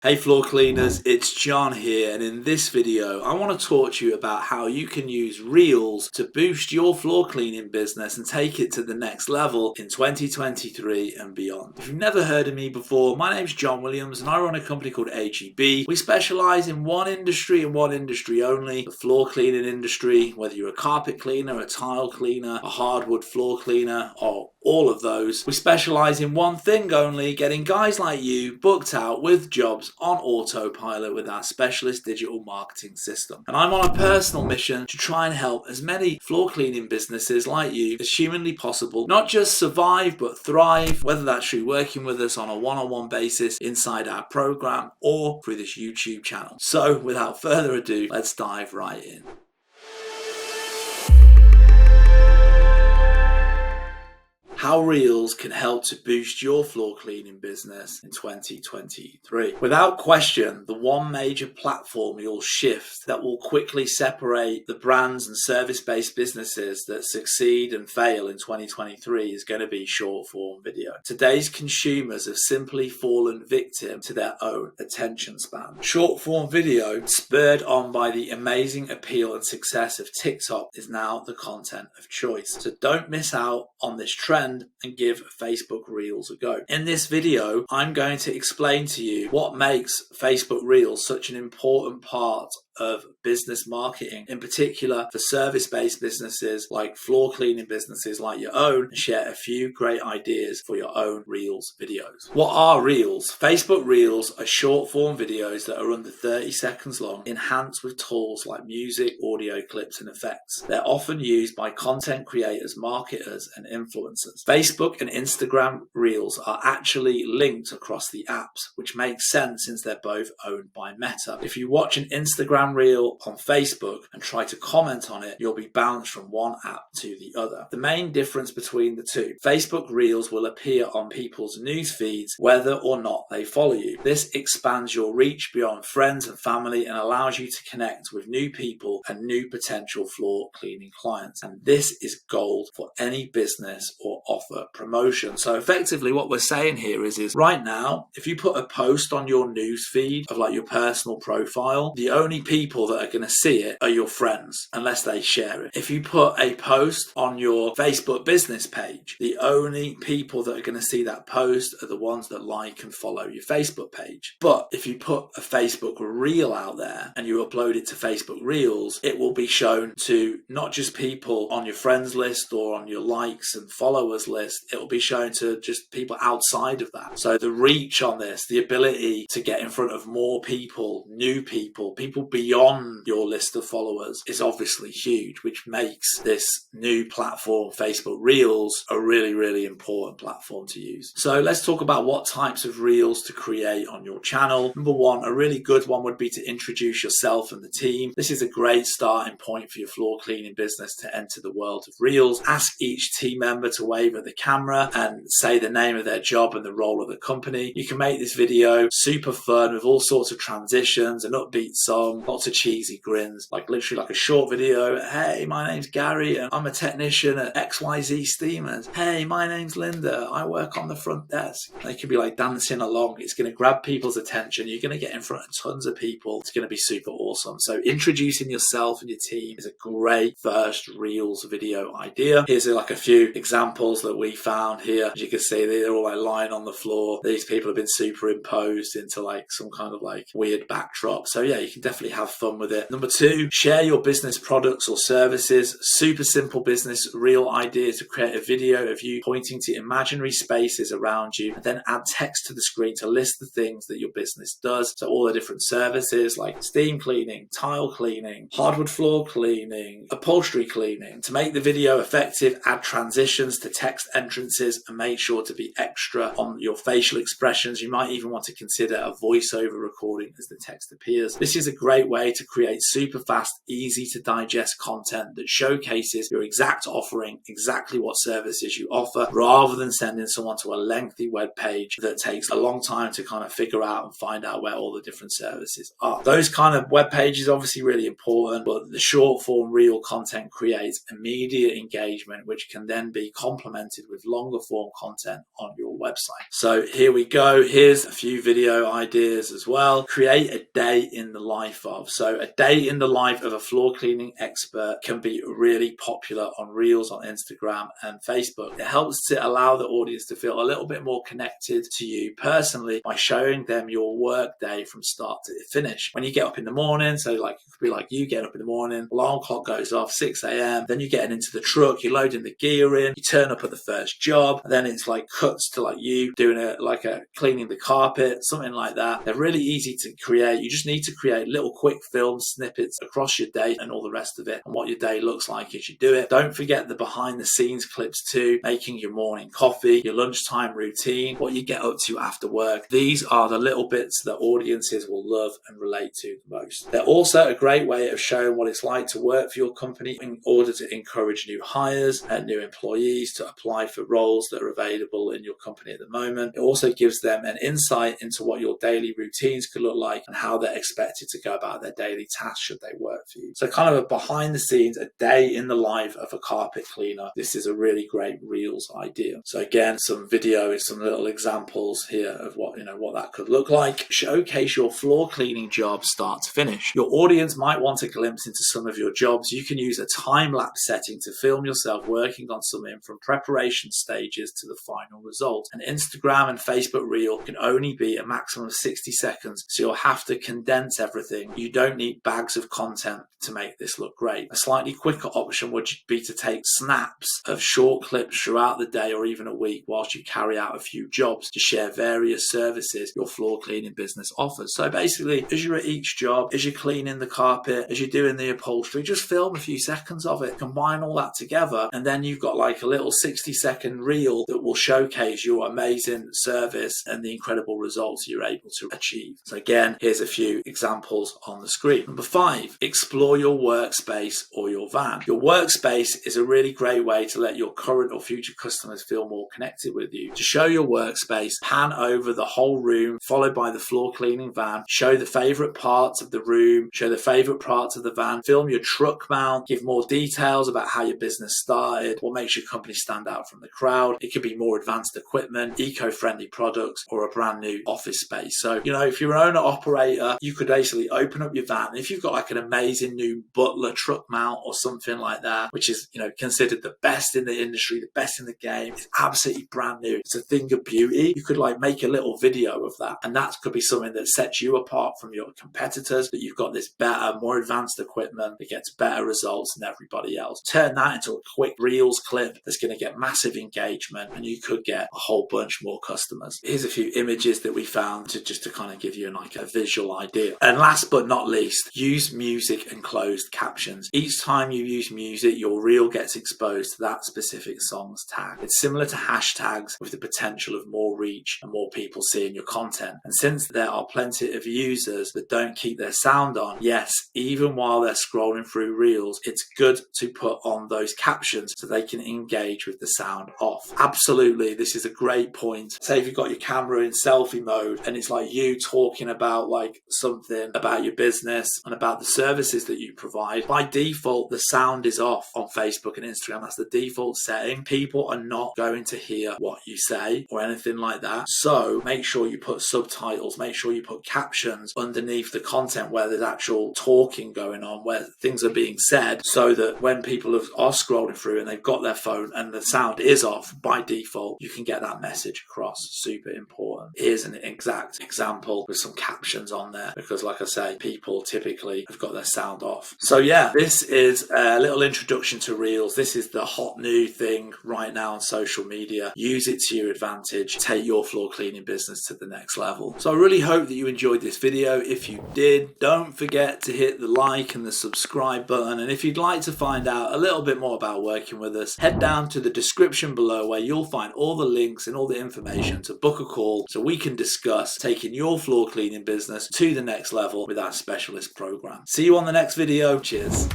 Hey floor cleaners, it's John here, and in this video I want to talk to you about how you can use Reels to boost your floor cleaning business and take it to the next level in 2023 and beyond. If you've never heard of me before, my name's John Williams and I run a company called AGB. We specialize in one industry and one industry only, the floor cleaning industry. Whether you're a carpet cleaner, a tile cleaner, a hardwood floor cleaner, or all of those, we specialize in one thing only: getting guys like you booked out with jobs on autopilot with our specialist digital marketing system. And I'm on a personal mission to try and help as many floor cleaning businesses like you as humanly possible, not just survive but thrive, whether that's through working with us on a one-on-one basis inside our program or through this YouTube channel. So without further ado, let's dive right in. How Reels can help to boost your floor cleaning business in 2023. Without question, the one major platform you'll shift that will quickly separate the brands and service-based businesses that succeed and fail in 2023 is going to be short-form video. Today's consumers have simply fallen victim to their own attention span. Short-form video, spurred on by the amazing appeal and success of TikTok, is now the content of choice. So don't miss out on this trend and give Facebook Reels a go. In this video, I'm going to explain to you what makes Facebook Reels such an important part of business marketing, in particular for service-based businesses like floor cleaning businesses like your own, and share a few great ideas for your own Reels videos. What are Reels? Facebook Reels are short-form videos that are under 30 seconds long, enhanced with tools like music, audio clips, and effects. They're often used by content creators, marketers, and influencers. Facebook and Instagram Reels are actually linked across the apps, which makes sense since they're both owned by Meta. If you watch an Instagram Reel on Facebook and try to comment on it, you'll be bounced from one app to the other. The main difference between the two: Facebook Reels will appear on people's news feeds whether or not they follow you. This expands your reach beyond friends and family and allows you to connect with new people and new potential floor cleaning clients. And this is gold for any business or offer promotion. So effectively what we're saying here is right now, if you put a post on your news feed of like your personal profile, the only people that are going to see it are your friends unless they share it. If you put a post on your Facebook business page, the only people that are going to see that post are the ones that like and follow your Facebook page. But if you put a Facebook Reel out there and you upload it to Facebook Reels, it will be shown to not just people on your friends list or on your likes and followers list, it will be shown to just people outside of that. So the reach on this, the ability to get in front of more people, new people, people beyond your list of followers, is obviously huge, which makes this new platform, Facebook Reels, a really, really important platform to use. So let's talk about what types of Reels to create on your channel. Number one, a really good one would be to introduce yourself and the team. This is a great starting point for your floor cleaning business to enter the world of Reels. Ask each team member to wave at the camera and say the name of their job and the role of the company. You can make this video super fun with all sorts of transitions, an upbeat song, lots of cheesy grins, like literally like a short video. Hey, my name's Gary and I'm a technician at XYZ Steamers. Hey, my name's Linda, I work on the front desk. They can be like dancing along. It's going to grab people's attention. You're going to get in front of tons of people. It's going to be super awesome. So introducing yourself and your team is a great first Reels video idea. Here's like a few examples that we found here. As you can see, they're all like lying on the floor. These people have been superimposed into like some kind of like weird backdrop. So yeah, you can definitely have fun with it. Number two, share your business products or services. Super simple business Reel idea to create a video of you pointing to imaginary spaces around you and then add text to the screen to list the things that your business does. So all the different services like steam cleaning, tile cleaning, hardwood floor cleaning, upholstery cleaning. To make the video effective, add transitions to text entrances and make sure to be extra on your facial expressions. You might even want to consider a voiceover recording as the text appears. This is a great way to create super fast, easy to digest content that showcases your exact offering, exactly what services you offer, rather than sending someone to a lengthy web page that takes a long time to kind of figure out and find out where all the different services are. Those kind of web pages are obviously really important, but the short form reel content creates immediate engagement, which can then be complemented with longer form content on your website. So here we go. Here's a few video ideas as well. Create a day in the life of. So a day in the life of a floor cleaning expert can be really popular on Reels on Instagram and Facebook. It helps to allow the audience to feel a little bit more connected to you personally by showing them your work day from start to finish. When you get up in the morning, so like it could be like you get up in the morning, alarm clock goes off 6 a.m. Then you get into the truck, you're loading the gear in, you turn up at the first job, and then it's like cuts to like you doing a cleaning the carpet, something like that. They're really easy to create. You just need to create little quick film snippets across your day and all the rest of it and what your day looks like as you do it. Don't forget the behind the scenes clips too, making your morning coffee, your lunchtime routine, what you get up to after work. These are the little bits that audiences will love and relate to the most. They're also a great way of showing what it's like to work for your company in order to encourage new hires and new employees to apply for roles that are available in your company at the moment. It also gives them an insight into what your daily routines could look like and how they're expected to go about their daily tasks should they work for you. So kind of a behind the scenes, a day in the life of a carpet cleaner. This is a really great Reels idea. So again, some video is some little examples here of what that could look like. Showcase your floor cleaning job start to finish. Your audience might want a glimpse into some of your jobs. You can use a time-lapse setting to film yourself working on something from preparation stages to the final result. An Instagram and Facebook reel can only be a maximum of 60 seconds, so you'll have to condense everything. You don't need bags of content to make this look great. A slightly quicker option would be to take snaps of short clips throughout the day or even a week whilst you carry out a few jobs to share various services your floor cleaning business offers. So basically, as you're at each job, as you're cleaning the carpet, as you're doing the upholstery, just film a few seconds of it, combine all that together, and then you've got like a little 60-second reel that will showcase your amazing service and the incredible results you're able to achieve. So again, here's a few examples on the screen. Number 5, explore your workspace or your van. Your workspace is a really great way to let your current or future customers feel more connected with you. To show your workspace, pan over the whole room, followed by the floor cleaning van. Show the favorite parts of the room, show the favorite parts of the van, film your truck mount, give more details about how your business started, what makes your company stand out from the crowd. It could be more advanced equipment, eco-friendly products, or a brand new office space. So, if you're an owner operator, you could basically open up your van. And if you've got like an amazing new Butler truck mount or something like that, which is, considered the best in the industry, the best in the game, it's absolutely brand new. It's a thing of beauty. You could like make a little video of that. And that could be something that sets you apart from your competitors, that you've got this better, more advanced equipment that gets better results than everybody else. Turn that into a quick Reels clip that's going to get massive engagement, and you could get a whole bunch more customers. Here's a few images that we found to kind of give you a visual idea. And last but not least, use music and closed captions. Each time you use music, your reel gets exposed to that specific song's tag. It's similar to hashtags with the potential of more reach and more people seeing your content. And since there are plenty of users that don't keep their sound on, yes, even while they're scrolling through Reels, it's good to put on those captions so they can engage with the sound off. Absolutely, this is a great point. Say if you've got your camera in selfie mode and it's like you talking about like something about your business and about the services that you provide, by default the sound is off on Facebook and Instagram. That's the default setting. People are not going to hear what you say or anything like that. So make sure you put subtitles, make sure you put captions underneath the content where there's actual talking going on, where things are being said, so that when people are scrolling through and they've got their phone and the sound is off, by default you can get that message across. Super important. Here's an exact example with some captions on there, because like I say, people typically have got their sound off. So yeah, this is a little introduction to Reels. This is the hot new thing right now on social media. Use it to your advantage. Take your floor cleaning business to the next level. So I really hope that you enjoyed this video. If you did, don't forget to hit the like and the subscribe button. And if you'd like to find out a little bit more about working with us, head down to the description below where you'll find all the links and all the information to book a call so we can discuss taking your floor cleaning business to the next level with our Specialist program. See you on the next video. Cheers.